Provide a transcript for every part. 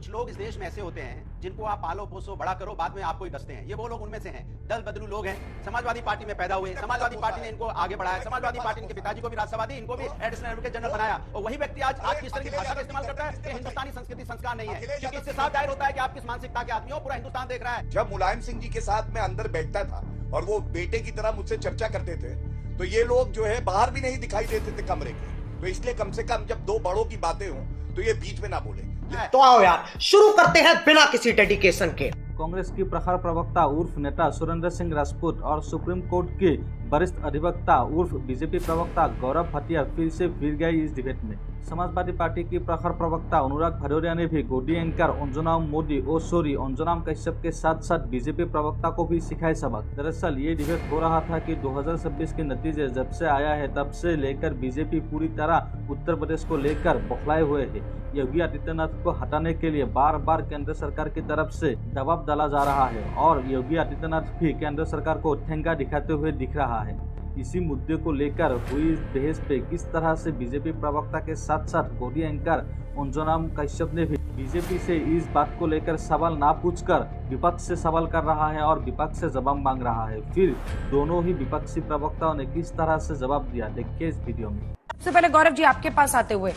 कुछ लोग इस देश में ऐसे होते हैं जिनको आप पालो पोसो बड़ा करो, बाद में आपको ही डसते हैं। ये वो लोग उनमें से हैं। दल बदलू लोग हैं, समाजवादी पार्टी में पैदा हुए, समाजवादी पार्टी ने इनको आगे बढ़ाया, समाजवादी पार्टी इनके पिताजी को भी राज्यसभा दी, इनको भी एडिशनल एडवोकेट जनरल बनाया, और वही व्यक्ति आज किस तरह की भाषा का इस्तेमाल करता है कि हिंदुस्तानी संस्कृति संस्कार नहीं है, क्योंकि इससे साफ जाहिर होता है कि आप किस मानसिकता के आदमी हो। पूरा हिंदुस्तान देख रहा है। जब मुलायम सिंह जी के साथ में अंदर बैठता था और वो बेटे की तरह मुझसे चर्चा करते थे, तो ये लोग जो है बाहर भी नहीं दिखाई देते थे कमरे के। तो इसलिए कम से कम जब दो बड़ों की बातें हों तो ये बीच में ना बोले। तो आओ यार शुरू करते हैं बिना किसी डेडिकेशन के। कांग्रेस की प्रखर प्रवक्ता उर्फ नेता सुरेंद्र सिंह राजपूत और सुप्रीम कोर्ट के वरिष्ठ अधिवक्ता उर्फ बीजेपी प्रवक्ता गौरव भटिया फिर से भिड़ गए इस डिबेट में। समाजवादी पार्टी की प्रखर प्रवक्ता अनुराग भदौरिया ने भी गोदी एंकर अंजुनाम मोदी अंजुनाम कश्यप के साथ साथ बीजेपी प्रवक्ता को भी सिखाए सबक। दरअसल ये डिबेट हो रहा था कि 2026 के नतीजे जब से आया है तब से लेकर बीजेपी पूरी तरह उत्तर प्रदेश को लेकर बौखलाए हुए है। योगी आदित्यनाथ को हटाने के लिए बार बार केंद्र सरकार की तरफ से दबाव डाला जा रहा है और योगी आदित्यनाथ भी केंद्र सरकार को ठेंगा दिखाते हुए दिख रहा है। इसी मुद्दे को लेकर हुई इस बहस पे किस तरह से बीजेपी प्रवक्ता के साथ साथ गोदी एंकर अंजुनाम कश्यप ने भी बीजेपी से इस बात को लेकर सवाल ना पूछकर विपक्ष से सवाल कर रहा है और विपक्ष से जवाब मांग रहा है। फिर दोनों ही विपक्षी प्रवक्ताओं ने किस तरह से जवाब दिया, देखिए इस वीडियो में। सबसे पहले गौरव जी आपके पास आते हुए,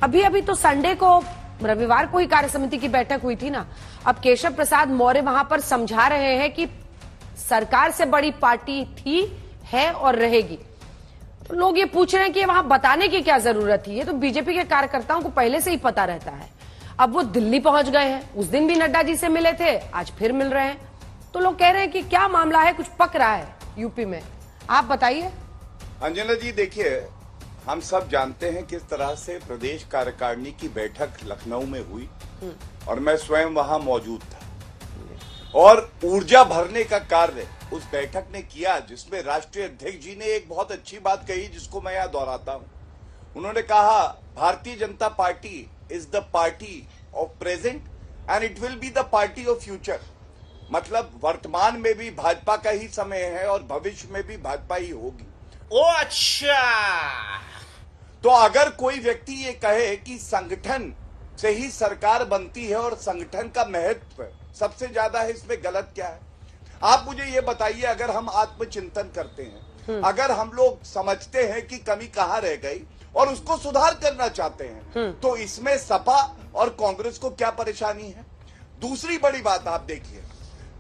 अभी तो संडे को रविवार को ही कार्य समिति की बैठक हुई थी ना। अब केशव प्रसाद मौर्य वहां पर समझा रहे हैं कि सरकार से बड़ी पार्टी थी, है और रहेगी। तो लोग ये पूछ रहे हैं कि वहां बताने की क्या जरूरत थी, ये तो बीजेपी के कार्यकर्ताओं को पहले से ही पता रहता है। अब वो दिल्ली पहुंच गए हैं, उस दिन भी नड्डा जी से मिले थे, आज फिर मिल रहे हैं। तो लोग कह रहे हैं कि क्या मामला है, कुछ पक रहा है यूपी में, आप बताइए। अंजना जी देखिए, हम सब जानते हैं किस तरह से प्रदेश कार्यकारिणी की बैठक लखनऊ में हुई और मैं स्वयं वहां मौजूद था और ऊर्जा भरने का कार्य उस बैठक ने किया, जिसमें राष्ट्रीय अध्यक्ष जी ने एक बहुत अच्छी बात कही जिसको मैं यहाँ दोहराता हूँ। उन्होंने कहा Bharatiya Janata party is the party of present and it will be the party of future. मतलब वर्तमान में भी भाजपा का ही समय है और भविष्य में भी भाजपा ही होगी। ओ अच्छा, तो अगर कोई व्यक्ति ये कहे कि संगठन से ही सरकार बनती है और संगठन का महत्व सबसे ज्यादा है, इसमें गलत क्या है? आप मुझे ये बताइए, अगर हम आत्मचिंतन करते हैं, अगर हम लोग समझते हैं कि कमी कहाँ रह गई और उसको सुधार करना चाहते हैं, तो इसमें सपा और कांग्रेस को क्या परेशानी है? दूसरी बड़ी बात आप देखिए,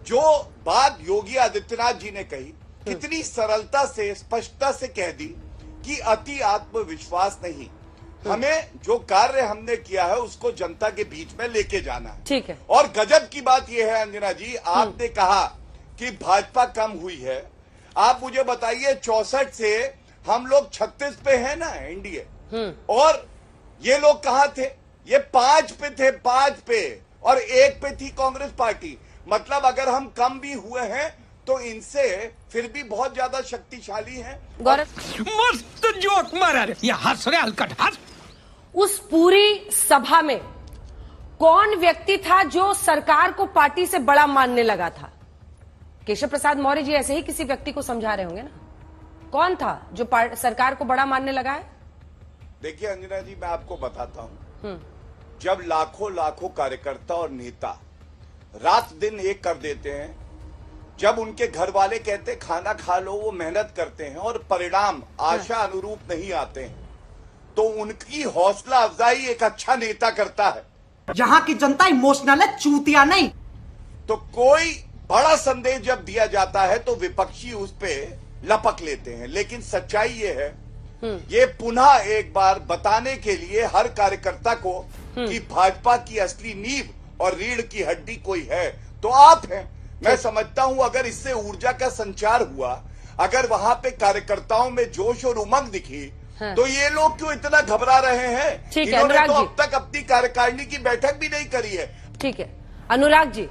जो बात योगी आदित्यनाथ जी ने कही, कितनी सरलता से स्पष्टता से कह दी कि अति आत्मविश्वास नहीं, हमें जो कार्य हमने किया है उसको जनता के बीच में लेके जाना है। ठीक है। और गजब की बात यह है अंजना जी, आपने कहा कि भाजपा कम हुई है। आप मुझे बताइए 64 से हम लोग 36 पे हैं ना एनडीए, और ये लोग कहाँ थे? ये 5 पे थे, 5 पे, और 1 पे थी कांग्रेस पार्टी। मतलब अगर हम कम भी हुए हैं तो इनसे फिर भी बहुत ज्यादा शक्तिशाली हैं। मस्त जोक मारा रे, ये हंस रहे हलकट हंस। उस पूरी सभा में कौन व्यक्ति था जो सरकार को पार्टी से बड़ा मानने लगा था? केशव प्रसाद मौर्य जी ऐसे ही किसी व्यक्ति को समझा रहे होंगे ना। कौन था जो सरकार को बड़ा मानने लगा है? देखिए अंजना जी, मैं आपको बताता हूं, जब लाखों लाखों कार्यकर्ता और नेता रात दिन एक कर देते हैं, जब उनके घर वाले कहते खाना खा लो, वो मेहनत करते हैं और परिणाम आशा अनुरूप नहीं आते हैं, तो उनकी हौसला अफजाई एक अच्छा नेता करता है। यहाँ की जनता इमोशनल है, चूतिया नहीं। तो कोई बड़ा संदेश जब दिया जाता है तो विपक्षी उस पे लपक लेते हैं, लेकिन सच्चाई ये है, ये पुनः एक बार बताने के लिए हर कार्यकर्ता को कि भाजपा की असली नींव और रीढ़ की हड्डी कोई है तो आप हैं। मैं समझता हूं अगर इससे ऊर्जा का संचार हुआ, अगर वहां पे कार्यकर्ताओं में जोश और उमंग दिखी, तो ये लोग क्यों इतना घबरा रहे हैं? ठीक है, इन्होंने तो अनुराग अब तक अपनी कार्यकारिणी की बैठक भी नहीं करी है। ठीक है अनुराग जी,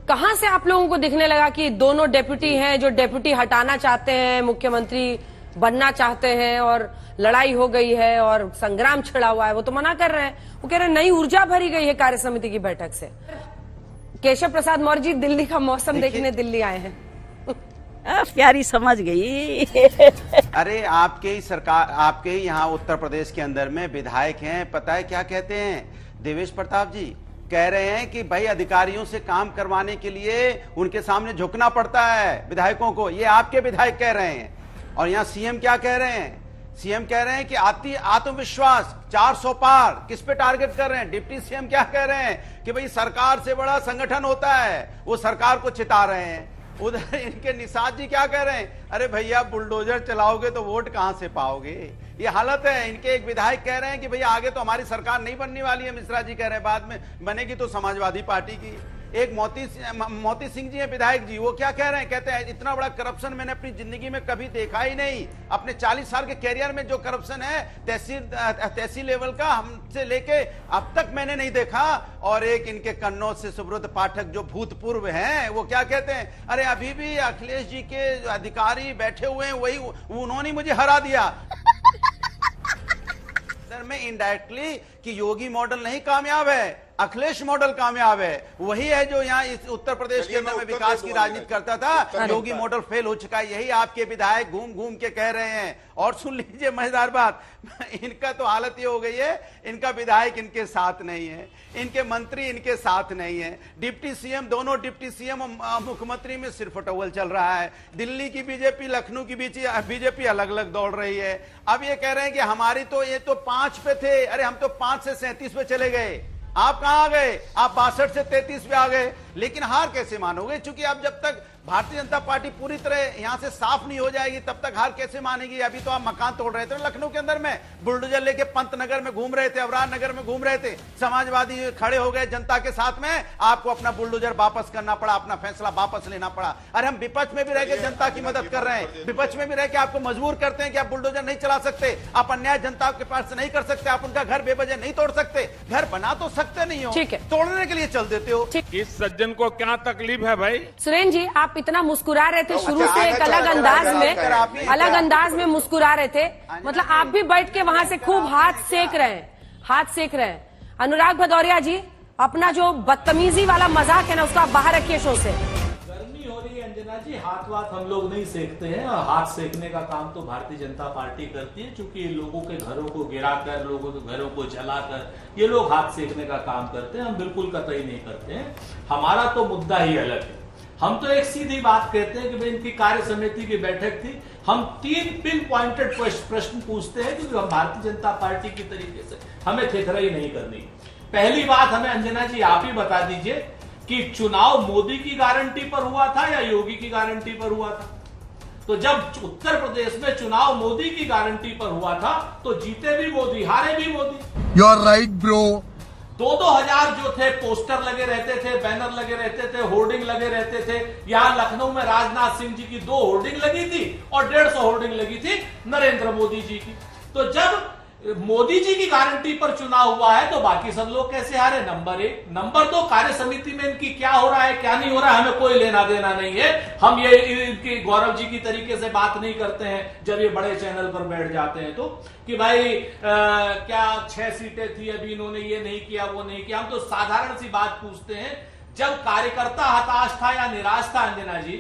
कहां से आप लोगों को दिखने लगा कि दोनों डेप्यूटी हैं जो डेप्यूटी हटाना चाहते हैं, मुख्यमंत्री बनना चाहते हैं, और लड़ाई हो गई है और संग्राम छिड़ा हुआ है? वो तो मना कर रहे हैं, वो कह रहे हैं नई ऊर्जा भरी गई है कार्य समिति की बैठक से। केशव प्रसाद मौर्य जी दिल्ली का मौसम देखने दिल्ली आए हैं। प्यारी समझ गई। अरे आपके ही सरकार, आपके ही यहाँ उत्तर प्रदेश के अंदर में विधायक हैं, पता है क्या कहते हैं देवेश प्रताप जी? कह रहे हैं कि भाई अधिकारियों से काम करवाने के लिए उनके सामने झुकना पड़ता है विधायकों को। ये आपके विधायक कह रहे हैं। और यहां सीएम क्या कह रहे हैं? सीएम कह रहे हैं कि आत्मविश्वास 400 पार। किस पे टारगेट कर रहे हैं? डिप्टी सीएम क्या कह रहे हैं कि भाई सरकार से बड़ा संगठन होता है, वो सरकार को चिता रहे हैं। उधर इनके निषाद जी क्या कह रहे हैं? अरे भैया बुलडोजर चलाओगे तो वोट कहां से पाओगे? ये हालत है। इनके एक विधायक कह रहे हैं कि भैया आगे तो हमारी सरकार नहीं बनने वाली है। मिश्रा जी कह रहे हैं बाद में बनेगी तो समाजवादी पार्टी की। एक मोती सिंह जी है विधायक जी, वो क्या कह रहे हैं? कहते हैं इतना बड़ा करप्शन मैंने अपनी जिंदगी में कभी देखा ही नहीं। अपने 40 साल के कैरियर में जो करप्शन है तहसील लेवल का हमसे लेके अब तक मैंने नहीं देखा। और एक इनके कन्नौज से सुब्रत पाठक जो भूतपूर्व हैं, वो क्या कहते हैं? अरे अभी भी अखिलेश जी के जो अधिकारी बैठे हुए हैं वही उन्होंने मुझे हरा दिया। में इनडायरेक्टली कि योगी मॉडल नहीं कामयाब है, अखिलेश मॉडल कामयाब है। वही है जो यहाँ इस उत्तर प्रदेश के अंदर में विकास की राजनीति करता था। योगी मॉडल फेल हो चुका है, यही आपके विधायक घूम घूम के कह रहे हैं। और सुन लीजिए मजेदार बात, इनका तो हालत ये हो गई है, इनका विधायक इनके साथ नहीं है, इनके मंत्री इनके साथ नहीं है। डिप्टी सीएम, दोनों डिप्टी सीएम और मुख्यमंत्री में सिर्फ फटोवल चल रहा है। दिल्ली की बीजेपी, लखनऊ की बीजेपी अलग अलग दौड़ रही है। अब ये कह रहे हैं कि हमारी तो ये तो 5 पे थे, अरे हम तो 5 से 37 पे चले गए। आप कहां आ गए? आप 62 से 33 पे आ गए। लेकिन हार कैसे मानोगे? क्योंकि अब जब तक भारतीय जनता पार्टी पूरी तरह यहां से साफ नहीं हो जाएगी तब तक हार कैसे मानेगी? अभी तो आप मकान तोड़ रहे थे लखनऊ के अंदर में, बुलडोजर लेके पंतनगर में घूम रहे थे, अवरार नगर में घूम रहे थे। समाजवादी खड़े हो गए जनता के साथ में, आपको अपना बुलडोजर वापस करना पड़ा, अपना फैसला वापस लेना पड़ा। अरे हम विपक्ष में भी रह के जनता की मदद कर रहे हैं, विपक्ष में भी रह के आपको मजबूर करते हैं कि आप बुलडोजर नहीं चला सकते, आप अन्याय जनता के पास नहीं कर सकते, आप उनका घर बेवजह नहीं तोड़ सकते। घर बना तो सकते नहीं हो, तोड़ने के लिए चल देते हो। इस सज्जन को क्या तकलीफ है भाई? सुरेंद्र जी, आप इतना मुस्कुरा रहे थे शुरू से, एक अलग अंदाज में मुस्कुरा रहे थे। मतलब आप भी बैठ के वहां से खूब हाथ सेक रहे हैं। अनुराग भदौरिया जी, अपना जो बदतमीजी वाला मजाक है ना, उसको आप बाहर रखिए शो से। गर्मी हो रही है अंजना जी, हाथ हम लोग नहीं सेकते हैं। और हाथ सेकने का काम तो भारतीय जनता पार्टी करती है, क्योंकि लोगों के घरों को गिराकर, लोगों के घरों को जलाकर ये लोग हाथ सेकने का काम करते हैं। हम बिल्कुल कतई नहीं करते हैं। हमारा तो मुद्दा ही अलग है। हम तो एक सीधी बात कहते हैं कि भाई इनकी कार्य समिति की बैठक थी, हम 3 पिन पॉइंटेड प्रश्न पूछते हैं कि हम भारतीय जनता पार्टी की तरीके से हमें थेथराई नहीं करनी। पहली बात हमें अंजना जी आप ही बता दीजिए कि चुनाव मोदी की गारंटी पर हुआ था या योगी की गारंटी पर हुआ था? तो जब उत्तर प्रदेश में चुनाव मोदी की गारंटी पर हुआ था तो जीते भी मोदी, हारे भी Modi. You are right bro. 2-2 हजार जो थे पोस्टर लगे रहते थे, बैनर लगे रहते थे, होर्डिंग लगे रहते थे। यहां लखनऊ में राजनाथ सिंह जी की 2 होर्डिंग लगी थी और 150 होर्डिंग लगी थी नरेंद्र मोदी जी की। तो जब मोदी जी की गारंटी पर चुनाव हुआ है तो बाकी सब लोग कैसे हारे? नंबर 1। नंबर 2, कार्य समिति में इनकी क्या हो रहा है क्या नहीं हो रहा है हमें कोई लेना देना नहीं है। हम ये इनकी गौरव जी की तरीके से बात नहीं करते हैं जब ये बड़े चैनल पर बैठ जाते हैं तो, कि भाई क्या 6 सीटें थी, अभी इन्होंने ये नहीं किया वो नहीं किया। हम तो साधारण सी बात पूछते हैं। जब कार्यकर्ता हताश था या निराश था अंजना जी,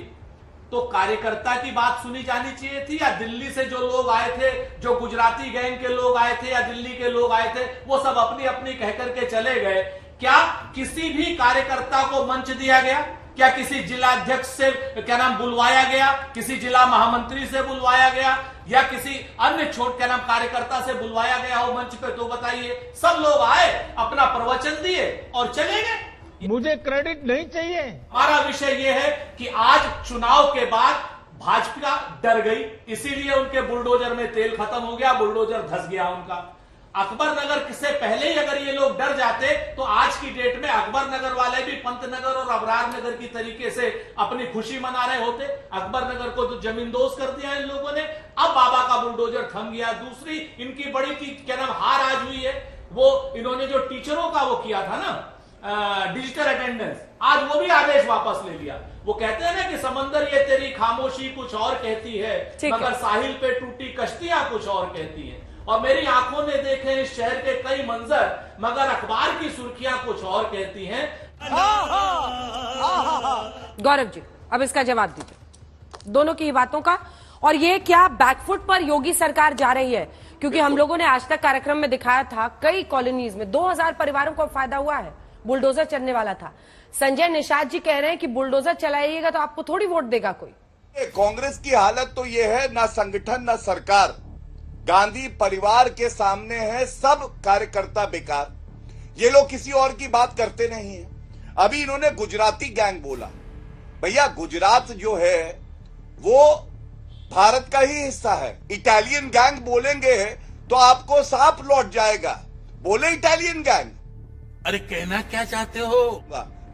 तो कार्यकर्ता की बात सुनी जानी चाहिए थी, या दिल्ली से जो लोग आए थे, जो गुजराती गैंग के लोग आए थे या दिल्ली के लोग आए थे, वो सब अपनी अपनी कह करके चले गए? क्या किसी भी कार्यकर्ता को मंच दिया गया? क्या किसी जिला अध्यक्ष से क्या नाम बुलवाया गया? किसी जिला महामंत्री से बुलवाया गया या किसी अन्य क्या नाम कार्यकर्ता से बुलवाया गया हो मंच पे? तो बताइए। सब लोग आए, अपना प्रवचन दिए और चले गए। मुझे क्रेडिट नहीं चाहिए। हमारा विषय यह है कि आज चुनाव के बाद भाजपा डर गई, इसीलिए उनके बुलडोजर में तेल खत्म हो गया, बुलडोजर धस गया उनका। अकबर नगर से पहले ही अगर ये लोग डर जाते तो आज की डेट में अकबर नगर वाले भी पंतनगर और अवरार नगर की तरीके से अपनी खुशी मना रहे होते। अकबर नगर को तो जमींदोज कर दिया इन लोगों ने, अब बाबा का बुलडोजर थम गया। दूसरी इनकी बड़ी चीज क्या नाम हार आज हुई है, वो इन्होंने जो टीचरों का वो किया था ना डिजिटल अटेंडेंस, आज वो भी आदेश वापस ले लिया। वो कहते हैं ना कि समंदर ये तेरी खामोशी कुछ और कहती है, मगर साहिल पे टूटी कश्तियां कुछ और कहती हैं। और मेरी आंखों ने देखे इस शहर के कई मंजर, मगर अखबार की सुर्खियां कुछ और कहती हैं। गौरव जी, अब इसका जवाब दीजिए दोनों की बातों का। और ये क्या बैकफुट पर योगी सरकार जा रही है? क्योंकि हम लोगों ने आज तक कार्यक्रम में दिखाया था कई कॉलोनीज में 2000 परिवारों को फायदा हुआ है। बुलडोजर चलने वाला था। संजय निषाद जी कह रहे हैं कि बुलडोजर चलाइएगा तो आपको थोड़ी वोट देगा कोई। कांग्रेस की हालत तो ये है, ना संगठन ना सरकार, गांधी परिवार के सामने है सब कार्यकर्ता बेकार। ये लोग किसी और की बात करते नहीं है। अभी इन्होंने गुजराती गैंग बोला। भैया गुजरात जो है वो भारत का ही हिस्सा है। इटालियन गैंग बोलेंगे तो आपको सांप लौट जाएगा। बोले इटालियन गैंग। अरे कहना क्या चाहते हो?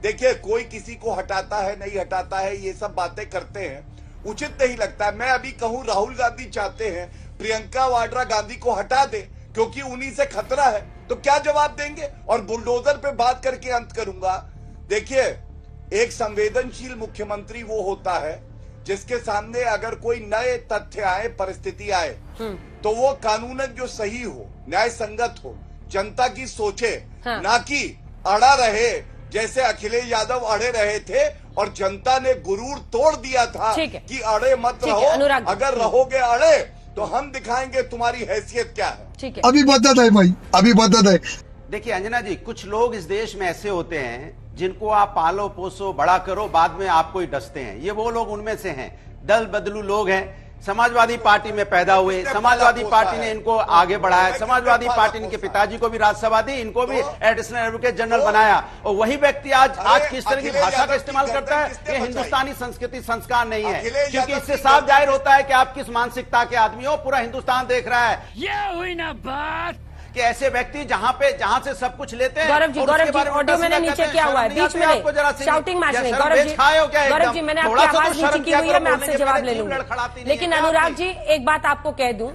देखिए कोई किसी को हटाता है नहीं हटाता है, ये सब बातें करते हैं, उचित नहीं लगता है। मैं अभी कहूं राहुल गांधी चाहते हैं प्रियंका वाड्रा गांधी को हटा दे क्योंकि उन्हीं से खतरा है, तो क्या जवाब देंगे? और बुलडोजर पे बात करके अंत करूंगा। देखिए एक संवेदनशील मुख्यमंत्री वो होता है जिसके सामने अगर कोई नए तथ्य आए, परिस्थिति आए, तो वो कानूनन जो सही हो, न्याय संगत हो, जनता की सोचे, ना कि अड़ा रहे जैसे अखिलेश यादव अड़े रहे थे और जनता ने गुरूर तोड़ दिया था कि अड़े मत रहो, अगर रहोगे अड़े तो हम दिखाएंगे तुम्हारी हैसियत क्या है। ठीक है, अभी बदत है भाई, अभी बदत है। देखिए अंजना जी, कुछ लोग इस देश में ऐसे होते हैं जिनको आप पालो पोसो बड़ा करो, बाद में आपको ही डसते हैं। ये वो लोग उनमें से हैं, दल बदलू लोग हैं। समाजवादी पार्टी में पैदा हुए, समाजवादी पार्टी ने इनको आगे बढ़ाया, समाजवादी पार्टी ने इनके पिताजी को भी राज्यसभा दी, इनको भी एडिशनल एडवोकेट जनरल बनाया। और वही व्यक्ति आज किस तरह की भाषा का इस्तेमाल करता है, ये हिंदुस्तानी संस्कृति संस्कार नहीं है। क्योंकि इससे साफ जाहिर होता है कि आप किस मानसिकता के आदमी हो। पूरा हिंदुस्तान देख रहा है ये हुई ना बात कि ऐसे व्यक्ति जहां से सब कुछ लेते हैं। गौरव जी ऑडियो मैंने नीचे किया हुआ है, बीच में शाउटिंग मैच नहीं। गौरव जी मैंने आपकी आवाज नीचे की हुई है, मैं आपसे जवाब ले लूंगा। लेकिन अनुराग जी एक बात आपको कह दूं,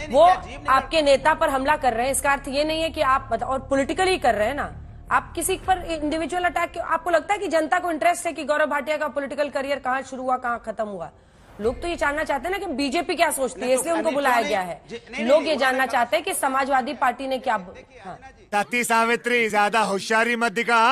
वो आपके नेता पर हमला कर रहे हैं, इसका अर्थ ये नहीं है कि आप और पॉलिटिकली कर रहे हैं ना, आप किसी पर इंडिविजुअल अटैक। आपको लगता है कि जनता को इंटरेस्ट है कि गौरव भाटिया का पॉलिटिकल करियर कहाँ शुरू हुआ कहाँ खत्म हुआ? लोग तो ये जानना चाहते हैं ना कि बीजेपी क्या सोचती है, इसलिए उनको बुलाया गया है। लोग ये जानना चाहते हैं कि समाजवादी पार्टी ने क्या। ताती सावित्री ज्यादा होशियारी मत दिखा।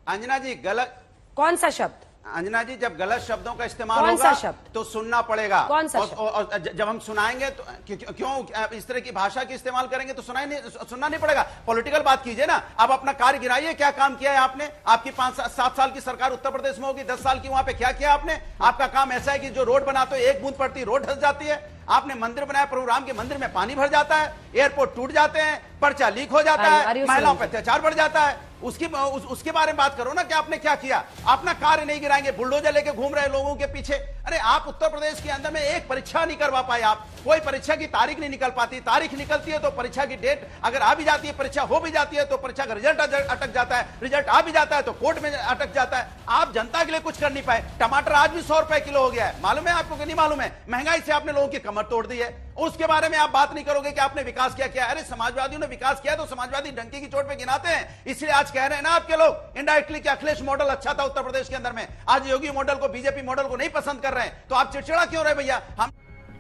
अंजना जी गलत कौन सा शब्द? अंजना जी जब गलत शब्दों का इस्तेमाल कौन होगा सा शब्द? तो सुनना पड़ेगा। कौन सा और जब हम सुनाएंगे तो क्यों इस तरह की भाषा की इस्तेमाल करेंगे तो सुनना नहीं पड़ेगा। पॉलिटिकल बात कीजिए ना। अब अपना कार्य गिनाइए, क्या काम किया है आपने। आपकी 5-7 साल की सरकार उत्तर प्रदेश में होगी, 10 साल की वहां पे क्या किया आपने? आपका काम ऐसा है कि जो रोड बनाते हो एक बूंद पड़ती रोड धंस जाती है। आपने मंदिर बनाया, प्रभु राम के मंदिर में पानी भर जाता है, एयरपोर्ट टूट जाते हैं, पर्चा लीक हो जाता है, महिलाओं पर अत्याचार बढ़ जाता है। उसके बारे में बात करो ना कि आपने क्या किया। अपना कार्य नहीं गिराएंगे, बुलडोजर लेके घूम रहे लोगों के पीछे। अरे आप उत्तर प्रदेश के अंदर में एक परीक्षा नहीं करवा पाए, आप कोई परीक्षा की तारीख नहीं निकल पाती। तारीख निकलती है तो परीक्षा की डेट अगर आ भी जाती है, परीक्षा हो भी जाती है तो परीक्षा का रिजल्ट अटक जाता है, रिजल्ट आ भी जाता है तो कोर्ट में अटक जाता है। आप जनता के लिए कुछ कर नहीं पाए। टमाटर आज भी 100 रुपए किलो हो गया है, मालूम है आपको कि नहीं मालूम है? महंगाई से आपने लोगों की कमर तोड़ दी है। उसके बारे में आप बात नहीं करोगे कि आपने विकास किया। अरे समाजवादियों ने विकास किया तो समाजवादी डंकी की चोट पे गिनाते हैं, इसलिए आज कह रहे हैं ना आपके लोग इनडायरेक्टली कि अखिलेश मॉडल अच्छा था उत्तर प्रदेश के अंदर में। आज योगी मॉडल को, बीजेपी मॉडल को नहीं पसंद कर रहे हैं, तो आप चिड़चिड़ा क्यों रहे भैया? हम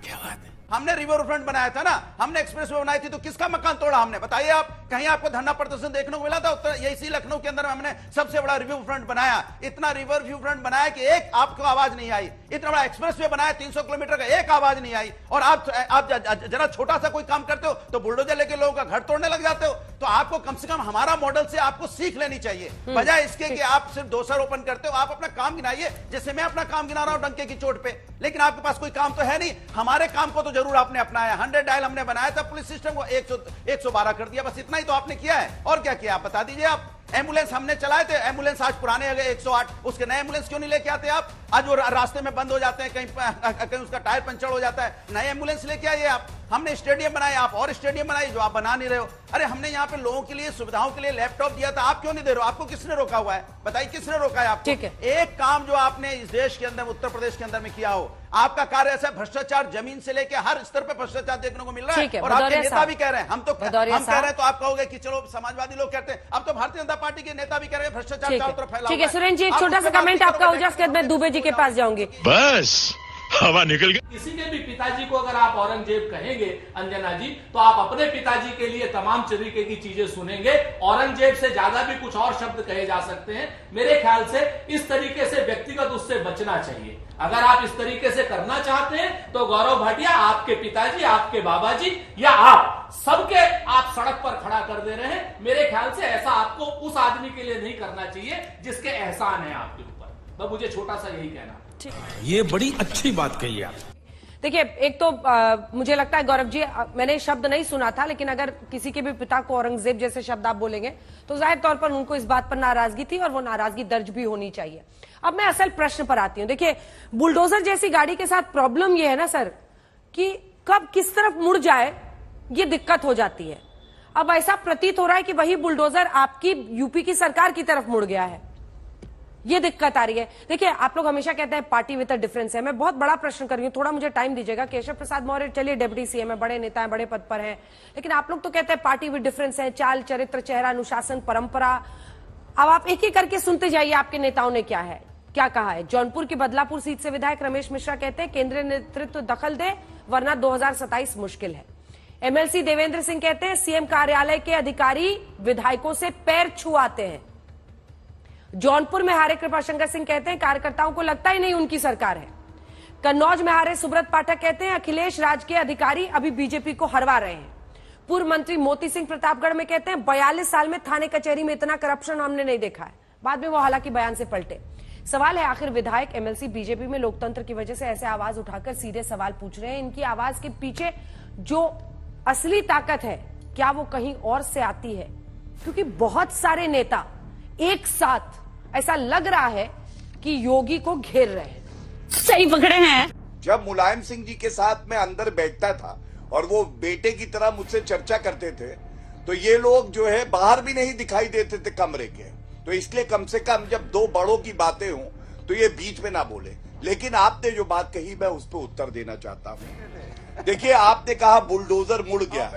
क्या बात है, हमने रिवर फ्रंट बनाया था ना, हमने एक्सप्रेस वे बनाई थी, तो किसका मकान तोड़ा हमने? बताइए आप। कहीं आपको धरना प्रदर्शन देखने को मिला था? उत्तर इसी लखनऊ के अंदर हमने सबसे बड़ा रिवर फ्रंट बनाया। इतना रिवर व्यू फ्रंट बनाया कि एक आपको आवाज नहीं आई। इतना बड़ा एक्सप्रेस वे बनाया 300 किलोमीटर का, एक आवाज नहीं आई। और आप जरा छोटा सा कोई काम करते हो तो बुलडोजर लेके लोगों का घर तोड़ने लग जाते हो। तो आपको कम से कम हमारा मॉडल से आपको सीख लेनी चाहिए, बजाय इसके कि आप सिर्फ दोषारोपण करते हो। आप अपना काम गिनाइए, जैसे मैं अपना काम गिना रहा हूं डंके की चोट पे। लेकिन आपके पास कोई काम तो है नहीं। हमारे काम को तो जरूर आपने अपनाया। 100 डायल हमने बनाया था, पुलिस सिस्टम को 112 कर दिया, बस इतना ही तो आपने किया है। और क्या किया आप बता दीजिए। आप एम्बुलेंस हमने चलाए थे, एम्बुलेंस आज पुराने हो गए 108, उसके नए एम्बुलेंस क्यों नहीं लेके आते आप? आज वो रास्ते में बंद हो जाते हैं, कहीं उसका टायर पंचर हो जाता है, नए एम्बुलेंस लेके आइए आप। हमने स्टेडियम बनाए, आप और स्टेडियम बनाइए जो आप बना नहीं रहे हो। अरे हमने यहाँ पे लोगों के लिए सुविधाओं के लिए लैपटॉप दिया था, आप क्यों नहीं दे रहे हो? आपको किसने रोका हुआ है? बताइए किसने रोका है आपको? एक काम जो आपने इस देश के अंदर, उत्तर प्रदेश के अंदर में किया हो, आपका कार्य ऐसा भ्रष्टाचार जमीन से लेकर हर स्तर पर भ्रष्टाचार देखने को मिल रहा है। और आपके नेता भी कह रहे हैं, हम कह रहे हैं तो आप कहोगे कि चलो समाजवादी लोग कहते हैं, अब तो भारतीय जनता पार्टी के नेता भी कह रहे हैं भ्रष्टाचार चारों तरफ फैला हुआ है। ठीक है सुरेंद्र जी, एक छोटा सा कमेंट आपका हो जाए, उसके बाद मैं दुबे जी के पास जाऊंगी। बस हवा निकल गई। किसी के भी पिताजी को अगर आप औरंगजेब कहेंगे अंजना जी, तो आप अपने पिताजी के लिए तमाम तरीके की चीजें सुनेंगे। औरंगजेब से ज्यादा भी कुछ और शब्द कहे जा सकते हैं। मेरे ख्याल से इस तरीके से व्यक्तिगत उससे बचना चाहिए। अगर आप इस तरीके से करना चाहते हैं तो गौरव भाटिया, आपके पिताजी, आपके बाबा जी या आप सबके आप सड़क पर खड़ा कर दे रहे हैं। मेरे ख्याल से ऐसा आपको उस आदमी के लिए नहीं करना चाहिए जिसके एहसान है आपके ऊपर। तो मुझे छोटा सा यही कहना। ये बड़ी अच्छी बात कही आप। देखिए, एक तो मुझे लगता है गौरव जी, मैंने शब्द नहीं सुना था, लेकिन अगर किसी के भी पिता को औरंगजेब जैसे शब्द आप बोलेंगे तो जाहिर तौर पर उनको इस बात पर नाराजगी थी और वो नाराजगी दर्ज भी होनी चाहिए। अब मैं असल प्रश्न पर आती हूं। देखिए, बुलडोजर जैसी गाड़ी के साथ प्रॉब्लम ये है ना सर, कि कब किस तरफ मुड़ जाए ये दिक्कत हो जाती है। अब ऐसा प्रतीत हो रहा है कि वही बुलडोजर आपकी यूपी की सरकार की तरफ मुड़ गया है, ये दिक्कत आ रही है। देखिए, आप लोग हमेशा कहते हैं पार्टी विद अ डिफरेंस है। मैं बहुत बड़ा प्रश्न कर रही हूं, थोड़ा मुझे टाइम दीजिएगा। केशव प्रसाद मौर्य चलिए डिप्टी सीएम है, बड़े नेता हैं, बड़े पद पर हैं, लेकिन आप लोग तो कहते हैं पार्टी विद डिफरेंस है, चाल चरित्र चेहरा अनुशासन परंपरा। अब आप एक एक करके सुनते जाइए आपके नेताओं ने क्या कहा है। जौनपुर की बदलापुर सीट से विधायक रमेश मिश्रा कहते हैं केंद्रीय नेतृत्व दखल दे वरना 2027 मुश्किल है। एमएलसी देवेंद्र सिंह कहते हैं सीएम कार्यालय के अधिकारी विधायकों से पैर छुआते हैं। जौनपुर में हारे कृपाशंकर सिंह कहते हैं कार्यकर्ताओं को लगता ही नहीं उनकी सरकार है। कन्नौज में हारे सुब्रत पाठक कहते हैं अखिलेश राज के अधिकारी अभी बीजेपी को हरवा रहे हैं। पूर्व मंत्री मोती सिंह प्रतापगढ़ में कहते हैं 42 साल में थाने कचहरी में इतना करप्शन हमने नहीं देखा है। बाद में वो हालांकि बयान से पलटे। सवाल है, आखिर विधायक एमएलसी बीजेपी में लोकतंत्र की वजह से ऐसे आवाज उठाकर सीधे सवाल पूछ रहे हैं, इनकी आवाज के पीछे जो असली ताकत है क्या वो कहीं और से आती है? क्योंकि बहुत सारे नेता एक साथ ऐसा लग रहा है कि योगी को घेर रहे हैं। सही पकड़े हैं। जब मुलायम सिंह जी के साथ में अंदर बैठता था और वो बेटे की तरह मुझसे चर्चा करते थे, तो ये लोग जो है बाहर भी नहीं दिखाई देते थे कमरे के। तो इसलिए कम से कम जब दो बड़ों की बातें हों तो ये बीच में ना बोले। लेकिन आपने जो बात कही मैं उस पर उत्तर देना चाहता हूं। देखिए, आपने कहा बुलडोजर मुड़ गया।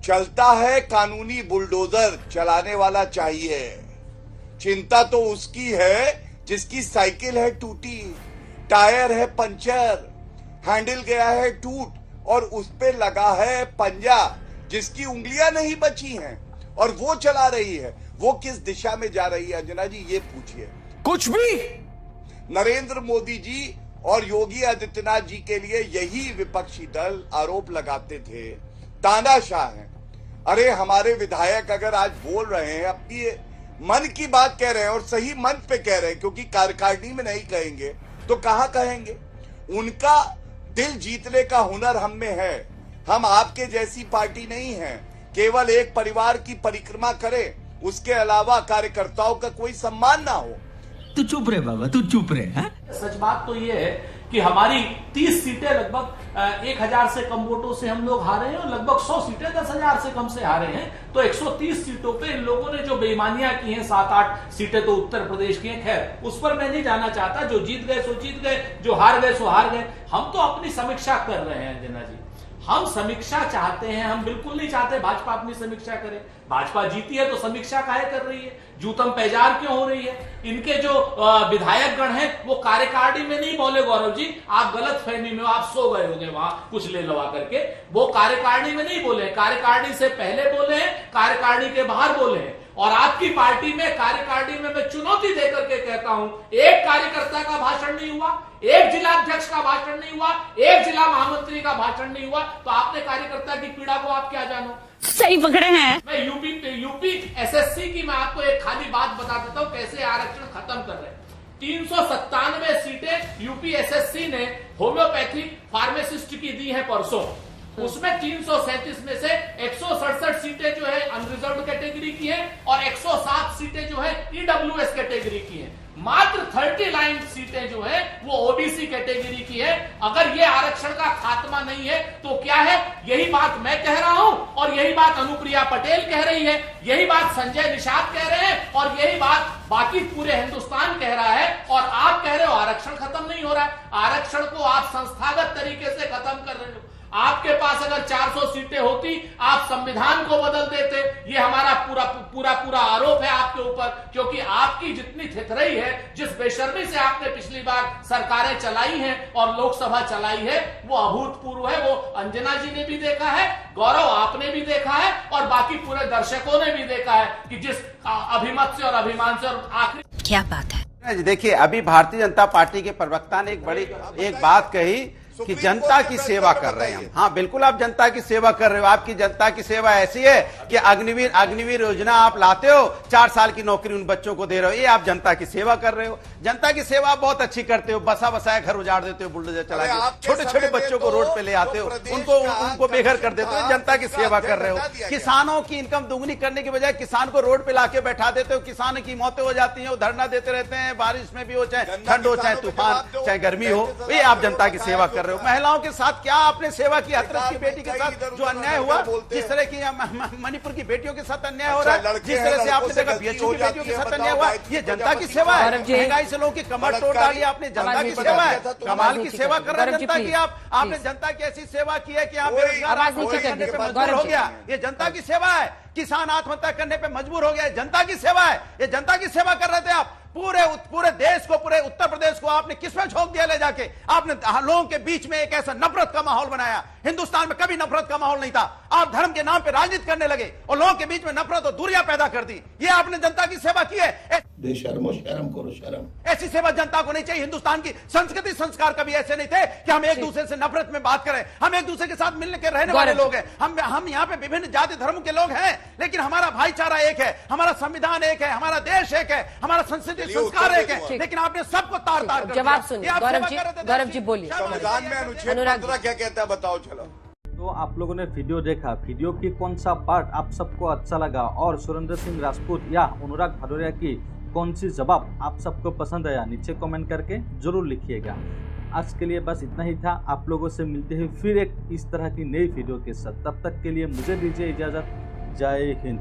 चलता है कानूनी बुलडोजर, चलाने वाला चाहिए। चिंता तो उसकी है जिसकी साइकिल है टूटी, टायर है पंचर, हैंडल गया है टूट और उस पे लगा है पंजा, जिसकी उंगलियां नहीं बची हैं और वो चला रही है। वो किस दिशा में जा रही है अंजना जी, ये पूछिए। कुछ भी। नरेंद्र मोदी जी और योगी आदित्यनाथ जी के लिए यही विपक्षी दल आरोप लगाते थे, तानाशाह हैं। अरे हमारे विधायक अगर आज बोल रहे हैं, अपनी मन की बात कह रहे हैं और सही मंच पे कह रहे हैं, क्योंकि कार्यकारिणी में नहीं कहेंगे तो कहां कहेंगे। उनका दिल जीतने का हुनर हम में है। हम आपके जैसी पार्टी नहीं है, केवल एक परिवार की परिक्रमा करें, उसके अलावा कार्यकर्ताओं का कोई सम्मान ना हो। तू चुप रहे बाबा, तू चुप रहे। हैं? सच बात तो ये है कि हमारी 30 सीटें लगभग 1000 से कम वोटों से हम लोग हारे हैं और लगभग 100 सीटें 10,000 से कम से हारे हैं। तो 130 सीटों पे इन लोगों ने जो बेईमानियां की हैं, 7-8 सीटें तो उत्तर प्रदेश की हैं। खैर, उस पर मैं नहीं जाना चाहता। जो जीत गए सो जीत गए, जो हार गए सो हार गए। हम तो अपनी समीक्षा कर रहे हैं अंजना जी। हम समीक्षा चाहते हैं, हम बिल्कुल नहीं चाहते भाजपा अपनी समीक्षा करे। भाजपा जीती है तो समीक्षा काहे कर रही है, जूतम पैजार क्यों हो रही है? इनके जो विधायक गण हैं वो कार्यकारिणी में नहीं बोले। गौरव जी, आप गलत फहमी में, आप सो गए होंगे वहां कुछ ले लवा करके। वो कार्यकारिणी में नहीं बोले, कार्यकारिणी से पहले बोले हैं, कार्यकारिणी के बाहर बोले हैं। और आपकी पार्टी में कार्यकारिणी में मैं चुनौती देकर के कहता हूं, एक कार्यकर्ता का भाषण नहीं हुआ, एक जिला अध्यक्ष का भाषण नहीं हुआ, एक जिला महामंत्री का भाषण नहीं हुआ, तो आपने कार्यकर्ता की पीड़ा को आप क्या जानो? सही पकड़े हैं। मैं यूपी एसएससी की मैं आपको एक खाली बात बता देता हूं कैसे आरक्षण खत्म कर रहे हैं। 397 सीटें यूपी एसएससी ने होम्योपैथिक फार्मासिस्ट की दी है परसों। उसमें 337 में से 167 सीटें जो है अनरिजर्व्ड कैटेगरी की हैं और 107 सीटें जो है ईडब्ल्यूएस कैटेगरी की हैं। मात्र 39 सीटें जो है वो ओबीसी कैटेगरी की है। अगर ये आरक्षण का खात्मा नहीं है तो क्या है? यही बात मैं कह रहा हूं और यही बात अनुप्रिया पटेल कह रही है, यही बात संजय निषाद कह रहे हैं और यही बात बाकी पूरे हिंदुस्तान कह रहा है। और आप कह रहे हो आरक्षण खत्म नहीं हो रहा है। आरक्षण को आप संस्थागत तरीके से खत्म कर रहे हो। आपके पास अगर 400 सीटें होती, आप संविधान को बदल देते। ये हमारा पूरा आरोप है आपके ऊपर, क्योंकि आपकी जितनी थितरई है, जिस बेशर्मी से आपने पिछली बार सरकारें चलाई हैं और लोकसभा चलाई है, वो अभूतपूर्व है। वो अंजना जी ने भी देखा है, गौरव आपने भी देखा है, और बाकी पूरे दर्शकों ने भी देखा है कि जिस अभिमत से और अभिमान से और आखिरी क्या बात है। देखिए, अभी भारतीय जनता पार्टी के प्रवक्ता ने एक बात कही कि जनता की सेवा कर रहे हैं हम। हाँ, बिल्कुल आप जनता की सेवा कर रहे हो। आपकी जनता की सेवा ऐसी है कि अग्निवीर योजना आप लाते हो, 4 साल की नौकरी उन बच्चों को दे रहे हो, ये आप जनता की सेवा कर रहे हो। जनता की सेवा बहुत अच्छी करते हो, बसा बसाया घर उजाड़ देते हो, बुलडोजर चला के छोटे छोटे बच्चों को रोड पे ले आते हो, उनको बेघर कर देते हो, जनता की सेवा कर रहे हो। किसानों की इनकम दुगनी करने की बजाय किसान को रोड पे लाके बैठा देते हो, किसान की मौतें हो जाती है, वो धरना देते रहते हैं, बारिश में भी हो, चाहे ठंड हो, चाहे तूफान, चाहे गर्मी हो, ये आप जनता की सेवा कर रहे हो। महिलाओं के साथ क्या आपने सेवा की? हाथरस की बेटी के साथ जो अन्याय हुआ, जिस तरह की मणिपुर की बेटियों के साथ अन्याय हो रहा है, जिस तरह से आपने देखा बीएचयू की बेटियों के साथ अन्याय हुआ, ये जनता की सेवा है। महंगाई से लोगों की कमर तोड़ डाली आपने, जनता की सेवा है। कमाल की सेवा कर रहे हैं जनता की आप। आपने जनता की ऐसी सेवा की है कि आप बेरोजगार करने पे मजबूर हो गया, ये जनता की सेवा है। किसान आत्महत्या करने पे मजबूर हो गया, जनता की सेवा है। ये जनता की सेवा कर रहे थे आप। पूरे देश को, पूरे उत्तर प्रदेश को आपने किसमें झोंक दिया ले जाके? आपने लोगों के बीच में एक ऐसा नफरत का माहौल बनाया। हिंदुस्तान में कभी नफरत का माहौल नहीं था। आप धर्म के नाम पे राजनीति करने लगे और लोगों के बीच में नफरत और दूरियां पैदा कर दी। ये आपने जनता की सेवा की है। शर्म करो शर्म। ऐसी सेवा जनता को नहीं चाहिए। हिंदुस्तान की संस्कृति संस्कार कभी ऐसे नहीं थे कि हम एक दूसरे से नफरत में बात करें। हम एक दूसरे के साथ मिलने के रहने वाले लोग हैं। हम यहाँ पे विभिन्न जाति धर्म के लोग हैं, लेकिन हमारा भाईचारा एक है, हमारा संविधान एक है, हमारा देश एक है, हमारा संस्कृति संस्कार एक है। लेकिन आपने सबको तार तार कर जवाब सुनिए। गौरव जी बोलिए। संविधान में अनुच्छेद 15 क्या कहता है, बताओ। चलो, तो आप लोगों ने वीडियो देखा, वीडियो की कौन सा पार्ट आप सबको अच्छा लगा और सुरेंद्र सिंह राजपूत या अनुराग भदौरिया की कौन सी जवाब आप सबको पसंद आया, नीचे कमेंट करके जरूर लिखिएगा। आज के लिए बस इतना ही था। आप लोगों से मिलते हैं फिर एक इस तरह की नई वीडियो के साथ। तब तक के लिए मुझे दीजिए इजाजत। जय हिंद।